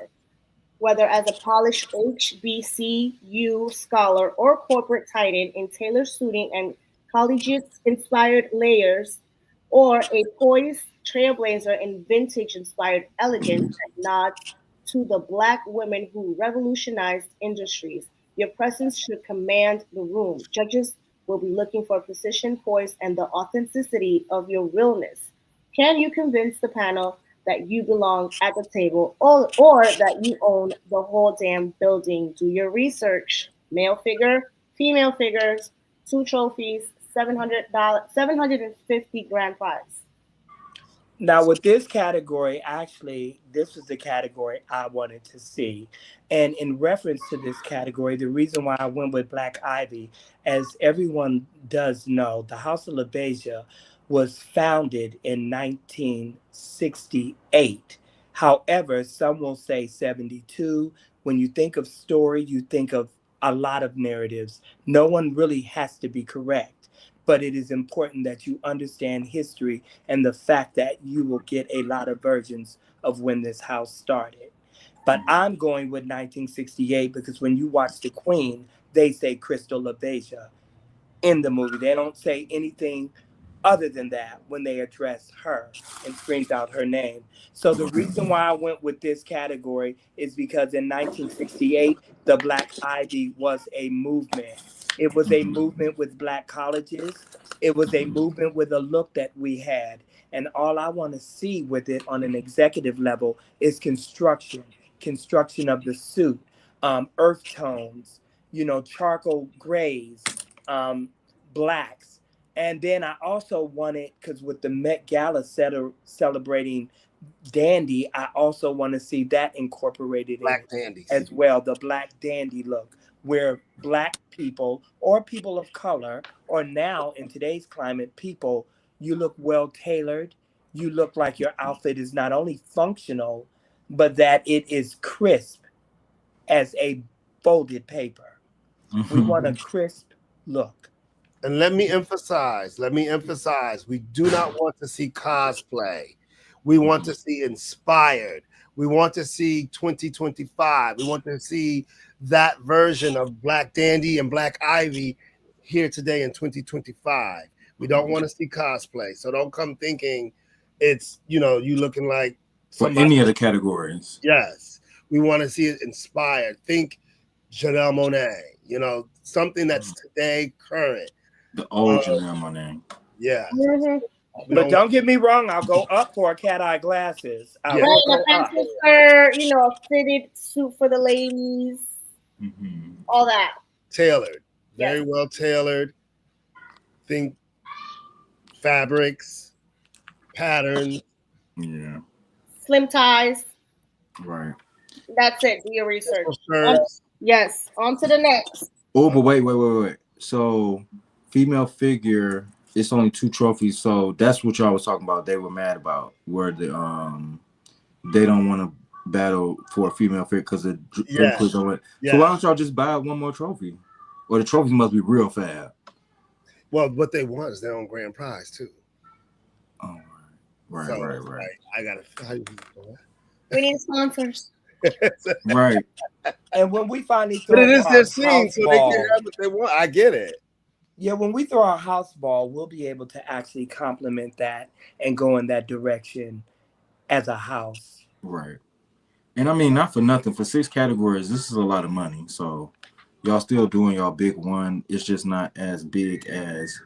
whether as a polished HBCU scholar or corporate titan in tailored suiting and collegiate inspired layers, or a poised trailblazer in vintage inspired elegance that nods to the Black women who revolutionized industries. Your presence should command the room. Judges will be looking for precision, poise, and the authenticity of your realness. Can you convince the panel that you belong at the table, or that you own the whole damn building? Do your research. Male figure, female figures, two trophies, $700, 750 grand prize. Now, with this category, actually, this was the category I wanted to see. And in reference to this category, the reason why I went with Black Ivy, as everyone does know, the House of Labeija was founded in 1968. However, some will say 72. When you think of story, you think of a lot of narratives. No one really has to be correct, but it is important that you understand history and the fact that you will get a lot of versions of when this house started. But I'm going with 1968 because when you watch The Queen, they say Crystal LaBeija in the movie. They don't say anything other than that when they address her and screams out her name. So the reason why I went with this category is because in 1968, the Black Ivy was a movement. It was a movement with Black colleges. It was a movement with a look that we had. And all I want to see with it on an executive level is construction of the suit, earth tones, charcoal grays, blacks. And then I also wanted, because with the Met Gala celebrating dandy, I also want to see that incorporated in Black it dandies. as well. The Black dandy look, where Black people or people of color, or now in today's climate, people, you look well tailored. You look like your outfit is not only functional, but that it is crisp as a folded paper. We want a crisp look. And let me emphasize, we do not want to see cosplay. We want to see inspired. We want to see 2025. We want to see that version of Black Dandy and Black Ivy here today in 2025. We don't want to see cosplay. So don't come thinking it's, you looking like For somebody. any of the categories. Yes. We want to see it inspired. Think Janelle Monáe, something that's today current. The old Janelle Monáe. Yeah. Mm-hmm. But don't get me wrong, I'll go up for a cat eye glasses. I Yeah. will Right, go a up. fancy skirt, a fitted suit for the ladies, all that. Tailored. Very Yes. well tailored. Think fabrics, patterns. Yeah. Slim ties. Right. That's it. Do your research. Shirts. Yes. On to the next. Oh, but wait. So, female figure, it's only 2 trophies. So that's what y'all was talking about. They were mad about where they don't want to battle for a female figure because the Yeah. don't win. Yeah. So why don't y'all just buy one more trophy? Or the trophies must be real fab. Well, what they want is their own grand prize too. Oh, right. So, I gotta. We need sponsors. Right. And when we finally But it throw is their our scene, house so they can ball, have what they want. I get it. yeah, when we throw our house ball, we'll be able to actually complement that and go in that direction as a house. Right. And I mean, not for nothing. For 6 categories, this is a lot of money. So y'all still doing y'all big one. It's just not as big as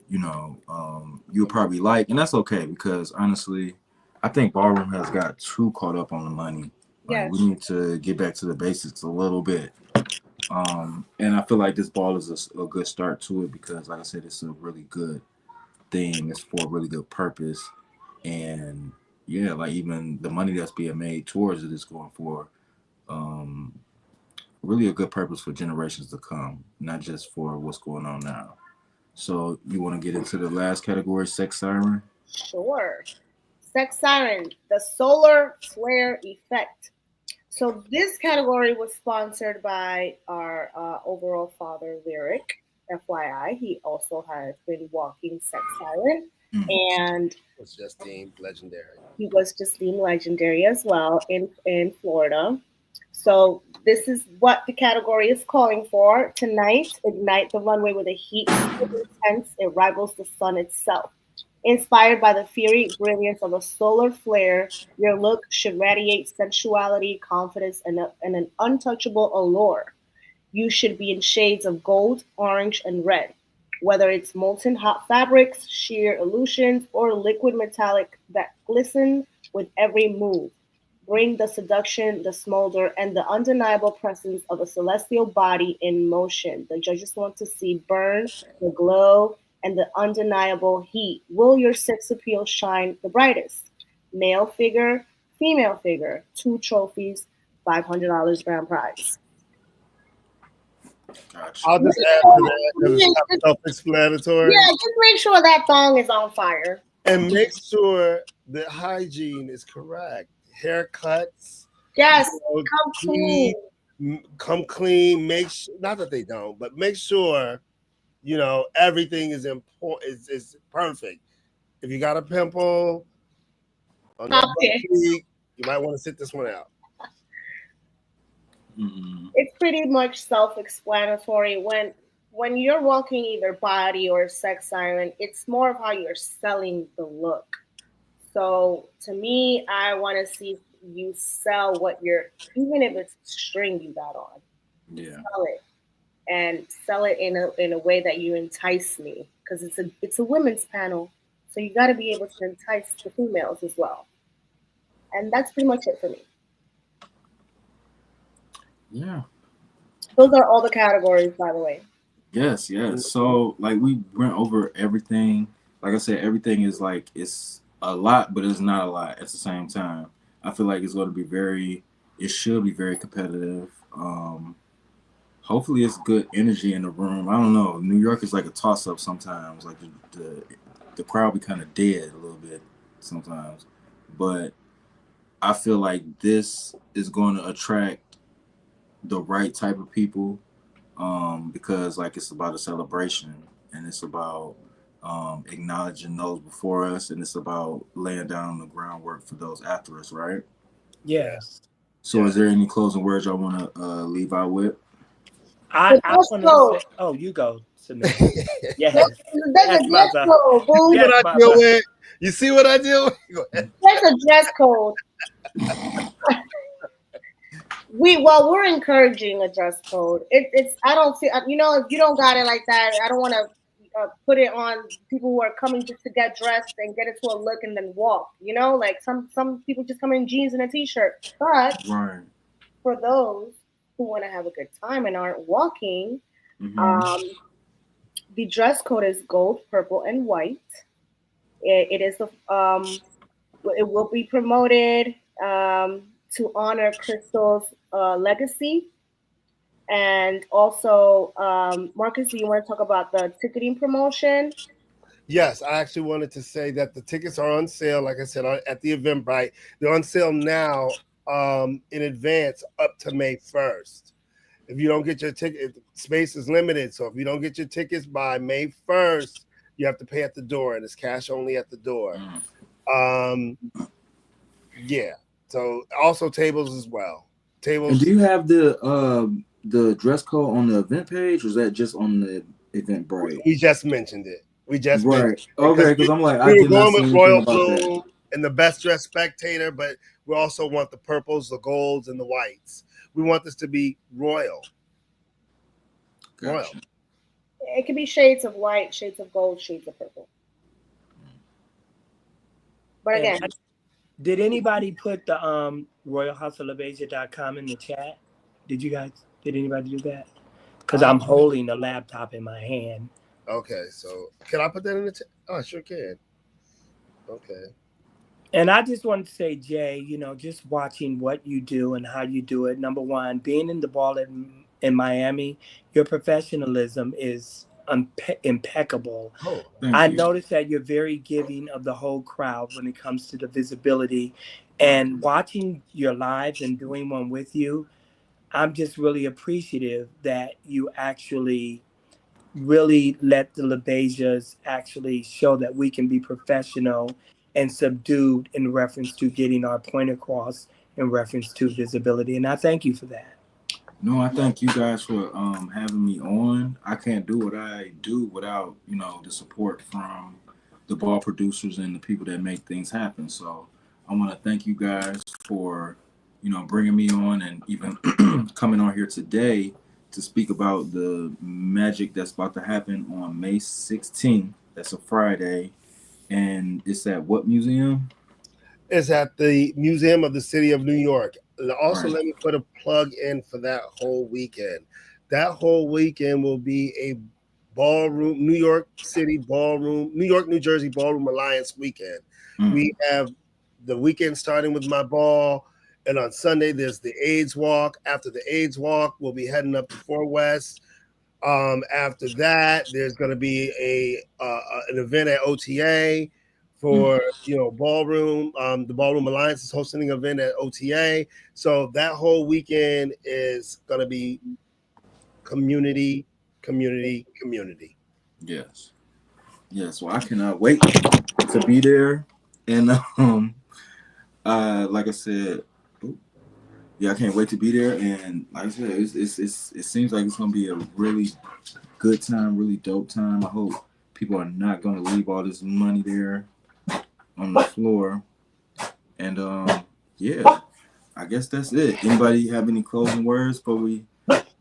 you'll probably like, and that's okay because honestly, I think ballroom has got too caught up on the money. Like Yes. we need to get back to the basics a little bit. And I feel like this ball is a good start to it because, like I said, it's a really good thing. It's for a really good purpose, and yeah, like even the money that's being made towards it is going for um, really a good purpose for generations to come, not just for what's going on now. So you want to get into the last category, sex siren? Sure. Sex siren, the solar flare effect. So this category was sponsored by our overall father, Lyric. FYI, he also has been walking sex siren, Mm. and It's just deemed legendary. he was just deemed legendary as well in Florida. So this is what the category is calling for tonight. Ignite the runway with a heat so intense it rivals the sun itself. Inspired by the fiery brilliance of a solar flare, your look should radiate sensuality, confidence, and an untouchable allure. You should be in shades of gold, orange, and red. Whether it's molten hot fabrics, sheer illusions, or liquid metallic that glisten with every move, bring the seduction, the smolder, and the undeniable presence of a celestial body in motion. The judges want to see burn, the glow, and the undeniable heat. Will your sex appeal shine the brightest? Male figure, female figure, two trophies, $500 grand prize. Gotcha. I'll just add to that because it's kind of self-explanatory. Yeah, just make sure that thong is on fire. And make sure the hygiene is correct. Haircuts, Yes, know, come clean. come clean. Make sure, not that they don't, but make sure everything is important. Is perfect. If you got a pimple on that Pop butt it. cheek, you might want to sit this one out. Mm-mm. It's pretty much self-explanatory. When you're walking either body or sex siren, it's more of how you're selling the look. So to me, I want to see you sell what you're, even if it's string you got on, Yeah. sell it and sell it in a way that you entice me because it's a women's panel, so you got to be able to entice the females as well. And that's pretty much it for me. Yeah. Those are all the categories, by the way. Yes, yes. So like we went over everything. Like I said, everything is like it's a lot, but it's not a lot at the same time. I feel like it's going to be it should be very competitive. Hopefully it's good energy in the room. I don't know. New York is like a toss up sometimes. Like the crowd be kind of dead a little bit sometimes. But I feel like this is going to attract the right type of people because like it's about a celebration and it's about acknowledging those before us and it's about laying down the groundwork for those after us, right? Yeah. Yes. So, Yeah. is there any closing words y'all want to leave out with? The I dress want to code. say, oh, you go, Samantha. There's, Yes. there's a Yes, dress mother. code, See boo. Yes, what I deal mother. with? You see what I deal with? Go ahead. There's a dress code. We're encouraging a dress code. It's I don't feel if you don't got it like that, I don't want to put it on people who are coming just to get dressed and get into a look and then walk. Like some people just come in jeans and a t-shirt. But Right. for those who want to have a good time and aren't walking, Mm-hmm. um, the dress code is gold, purple, and white. It is the it will be promoted to honor Crystal's legacy. And also, Marcus, do you want to talk about the ticketing promotion? Yes, I actually wanted to say that the tickets are on sale. Like I said, at the Eventbrite, they're on sale now in advance up to May 1st. If you don't get your ticket, space is limited. So if you don't get your tickets by May 1st, you have to pay at the door, and it's cash only at the door. Mm. Yeah. So also tables as well. tables. And do you have the dress code on the event page, or is that just on the Eventbrite? We just mentioned it. Right. Okay, because I'm like, I we were did not going see with anything Royal about that. Bloom and the best dressed spectator, but we also want the purples, the golds, and the whites. We want this to be royal. Gotcha. Royal. It could be shades of white, shades of gold, shades of purple. But again, did anybody put the royalhouseoflabeija.com in the chat? Did anybody do that? Because I'm holding the laptop in my hand. Okay, so can I put that in the chat? Oh, I sure can. Okay. And I just wanted to say, Jay, just watching what you do and how you do it. Number one, being in the ball in Miami, your professionalism is impeccable. Oh, I noticed that you're very giving of the whole crowd when it comes to the visibility. And watching your lives and doing one with you, I'm just really appreciative that you actually really let the Labeijas actually show that we can be professional and subdued in reference to getting our point across in reference to visibility. And I thank you for that. No, I thank you guys for having me on. I can't do what I do without, the support from the ball producers and the people that make things happen. So I want to thank you guys for, bringing me on and even coming on here today to speak about the magic that's about to happen on May 16th. That's a Friday. And it's at what museum? It's at the Museum of the City of New York. Also, Right. let me put a plug in for that whole weekend. That whole weekend will be a ballroom, New York City ballroom, New York, New Jersey Ballroom Alliance weekend. We have the weekend starting with my ball, and on Sunday there's the AIDS Walk. After the AIDS Walk, we'll be heading up to Fort West. After that, there's going to be an event at OTA for ballroom. The Ballroom Alliance is hosting an event at OTA. So that whole weekend is going to be community. Yes. Well, I cannot wait to be there. And like I said, I can't wait to be there. And like I said, it seems like it's gonna be a really good time, really dope time. I hope people are not gonna leave all this money there on the floor. And I guess that's it. Anybody have any closing words before we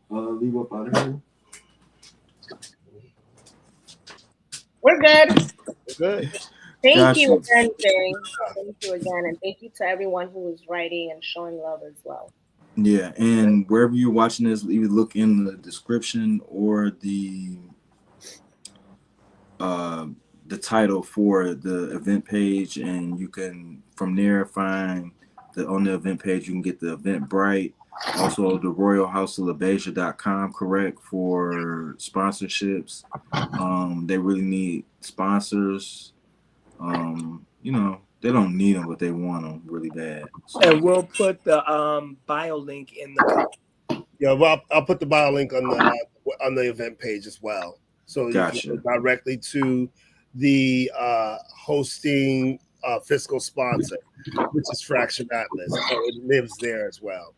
leave up out of here? we're good. Good. Thank you again, Jay. Thank you again. And thank you to everyone who is writing and showing love as well. Yeah, and wherever you're watching this, either look in the description or the title for the event page, and you can from there find on the event page you can get the Eventbrite, also the royalhouseoflabeija.com, correct, for sponsorships. They really need sponsors. They don't need them, but they want them really bad. So. And we'll put the bio link in the. Yeah, well, I'll put the bio link on the event page as well, so you can go directly to the hosting fiscal sponsor, which is Fraction Atlas. So it lives there as well.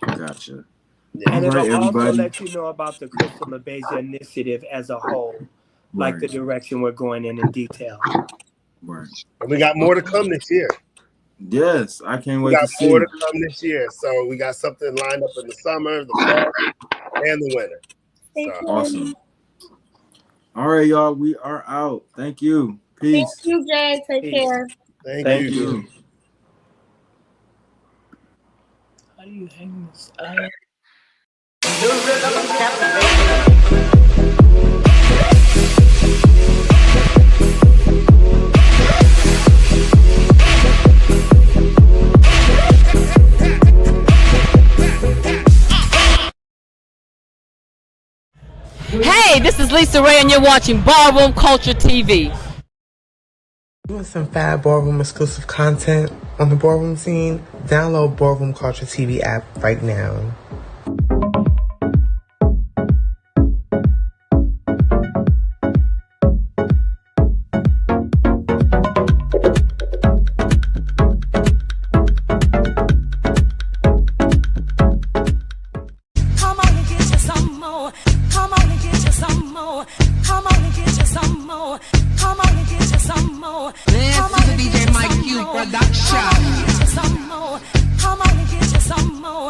Gotcha. Yeah. And it'll also let you know about the Crystal Labeija initiative as a whole, like the direction we're going in detail. Right. And we got more to come this year. Yes, I can't wait to see. We got more to come this year. So we got something lined up in the summer, the fall, and the winter. So. Awesome. All right, y'all. We are out. Thank you. Peace. Thank you, Jay. Take care. Thank you. How do you hang this? Hey, this is Lisa Ray, and you're watching Ballroom Culture TV. You want some fab ballroom exclusive content on the ballroom scene? Download Ballroom Culture TV app right now.